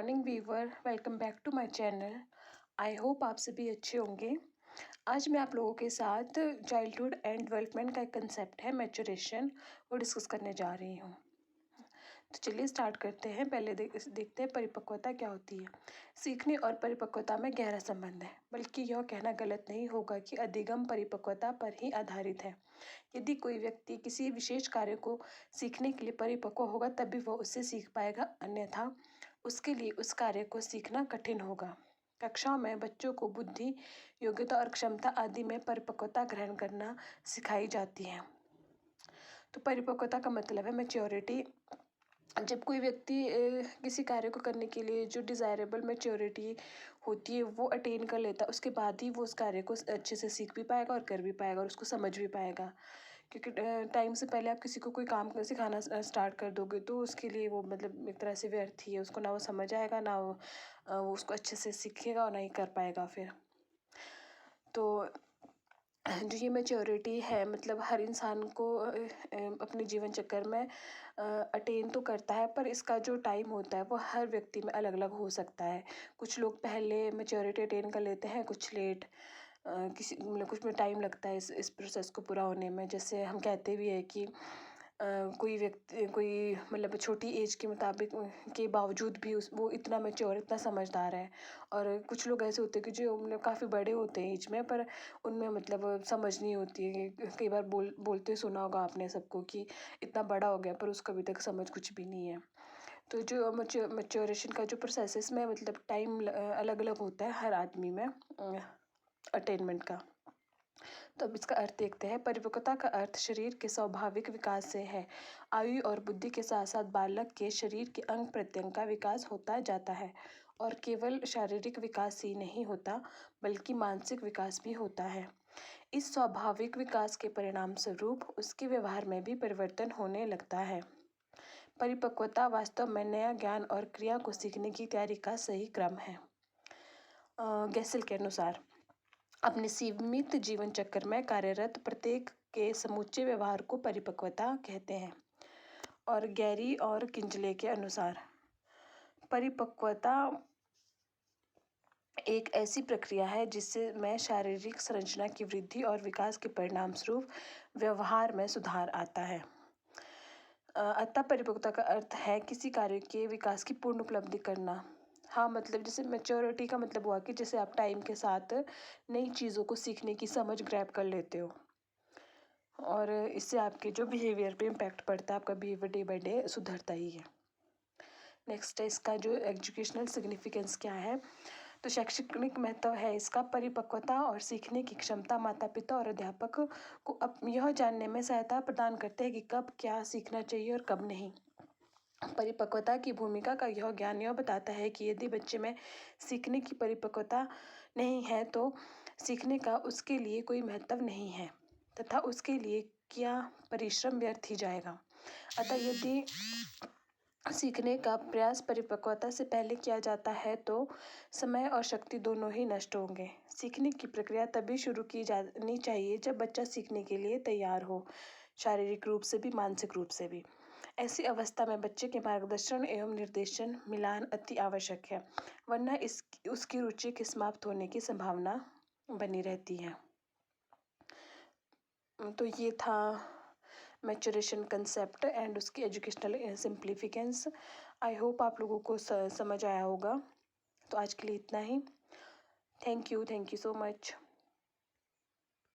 Morning viewer, welcome back to my channel. I hope आप सभी अच्छे होंगे। आज मैं आप लोगों के साथ चाइल्डहुड एंड डेवलपमेंट का एक कंसेप्ट है मैच्योरेशन, वो डिस्कस करने जा रही हूँ। तो चलिए स्टार्ट करते हैं। पहले देखते हैं परिपक्वता क्या होती है। सीखने और परिपक्वता में गहरा संबंध है, बल्कि यह कहना गलत नहीं होगा कि अधिगम परिपक्वता पर ही आधारित है। यदि कोई व्यक्ति किसी विशेष कार्य को सीखने के लिए परिपक्व होगा तभी वह उससे सीख पाएगा, अन्यथा उसके लिए उस कार्य को सीखना कठिन होगा। कक्षाओं में बच्चों को बुद्धि, योग्यता और क्षमता आदि में परिपक्वता ग्रहण करना सिखाई जाती है। तो परिपक्वता का मतलब है मैच्योरिटी। जब कोई व्यक्ति किसी कार्य को करने के लिए जो डिज़ायरेबल मैच्योरिटी होती है वो अटेन कर लेता है, उसके बाद ही वो उस कार्य को अच्छे से सीख भी पाएगा और कर भी पाएगा और उसको समझ भी पाएगा। क्योंकि टाइम से पहले आप किसी को कोई काम सिखाना स्टार्ट कर दोगे तो उसके लिए वो मतलब एक तरह से व्यर्थ ही है। उसको ना वो समझ आएगा, ना वो उसको अच्छे से सीखेगा और ना ही कर पाएगा फिर। तो जो ये मैच्योरिटी है मतलब हर इंसान को अपने जीवन चक्कर में अटेन तो करता है, पर इसका जो टाइम होता है वो हर व्यक्ति में अलग अलग हो सकता है। कुछ लोग पहले मैच्योरिटी अटेन कर लेते हैं, कुछ लेट, किसी मतलब कुछ में टाइम लगता है इस प्रोसेस को पूरा होने में। जैसे हम कहते भी है कि कोई व्यक्ति कोई मतलब छोटी एज के मुताबिक के बावजूद भी वो इतना मैच्योर, इतना समझदार है। और कुछ लोग ऐसे होते हैं कि जो मतलब काफ़ी बड़े होते हैं एज में, पर उनमें मतलब समझ नहीं होती है। कई बार बोलते सुना होगा आपने सबको कि इतना बड़ा हो गया पर उसको अभी तक समझ कुछ भी नहीं है। तो जो मैच्योरेशन का जो प्रोसेस है इसमें मतलब टाइम अलग अलग होता है हर आदमी में अटेनमेंट का। तो अब इसका अर्थ देखते हैं। परिपक्वता का अर्थ शरीर के स्वाभाविक विकास से है। आयु और बुद्धि के साथ साथ बालक के शरीर के अंग प्रत्यंग का विकास होता जाता है, और केवल शारीरिक विकास ही नहीं होता बल्कि मानसिक विकास भी होता है। इस स्वाभाविक विकास के परिणाम स्वरूप उसके व्यवहार में भी परिवर्तन होने लगता है। परिपक्वता वास्तव में नया ज्ञान और क्रिया को सीखने की तैयारी का सही क्रम है। गैसल के अनुसार अपने सीमित जीवन चक्र में कार्यरत प्रत्येक के समूचे व्यवहार को परिपक्वता कहते हैं। और गैरी और किंजले के अनुसार परिपक्वता एक ऐसी प्रक्रिया है जिससे में शारीरिक संरचना की वृद्धि और विकास के परिणाम स्वरूप व्यवहार में सुधार आता है। अतः परिपक्वता का अर्थ है किसी कार्य के विकास की पूर्ण उपलब्धि करना। हाँ, मतलब जैसे मैच्योरिटी का मतलब हुआ कि जैसे आप टाइम के साथ नई चीज़ों को सीखने की समझ ग्रैब कर लेते हो और इससे आपके जो बिहेवियर पे इम्पैक्ट पड़ता है, आपका बिहेवियर डे बाय डे सुधरता ही है। नेक्स्ट है इसका जो एजुकेशनल सिग्निफिकेंस क्या है। तो शैक्षणिक महत्व है इसका। परिपक्वता और सीखने की क्षमता माता पिता और अध्यापक को यह जानने में सहायता प्रदान करते हैं कि कब क्या सीखना चाहिए और कब नहीं। परिपक्वता की भूमिका का यह ज्ञान यह बताता है कि यदि बच्चे में सीखने की परिपक्वता नहीं है तो सीखने का उसके लिए कोई महत्व नहीं है तथा उसके लिए क्या परिश्रम व्यर्थ ही जाएगा। अतः यदि सीखने का प्रयास परिपक्वता से पहले किया जाता है तो समय और शक्ति दोनों ही नष्ट होंगे। सीखने की प्रक्रिया तभी शुरू की जानी चाहिए जब बच्चा सीखने के लिए तैयार हो, शारीरिक रूप से भी मानसिक रूप से भी। ऐसी अवस्था में बच्चे के मार्गदर्शन एवं निर्देशन मिलान अति आवश्यक है, वरना उसकी रुचि के समाप्त होने की संभावना बनी रहती है। तो ये था मैच्योरेशन कंसेप्ट एंड उसकी एजुकेशनल सिंप्लीफिकेंस। आई होप आप लोगों को समझ आया होगा। तो आज के लिए इतना ही। Thank you so much.